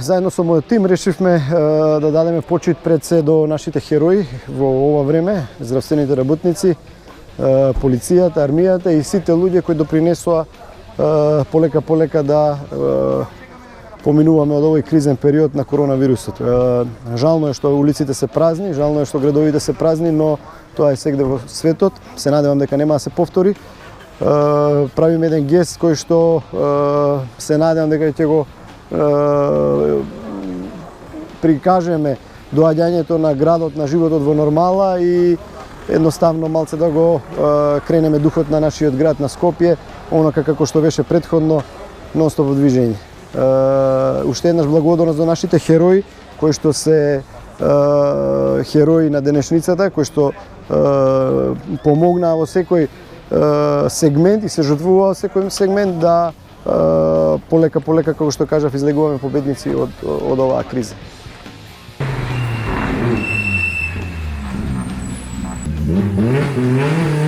Заедно со мојот тим решивме да дадеме почит пред се до нашите херои во ова време, здравствените работници, полицијата, армијата и сите луѓе кои допринесоа полека да поминуваме од овој кризен период на коронавирусот. Жално е што улиците се празни, жално е што градовите се празни, но тоа е сегде во светот. Се надевам дека нема да се повтори. Правиме еден гест кој што се надевам дека ќе го прикажеме доаѓањето на градот, на животот во нормала и едноставно малце да го кренеме духот на нашиот град, на Скопје, онака како што беше претходно, нон-стоп во движење. Уште еднаш благодарност до нашите херои, кои што се херои на денешницата, кои што помогнаа во секој сегмент и се жртвуваа во секој сегмент да полека, како што кажав, излегуваме победници од оваа криза. Mm-hmm.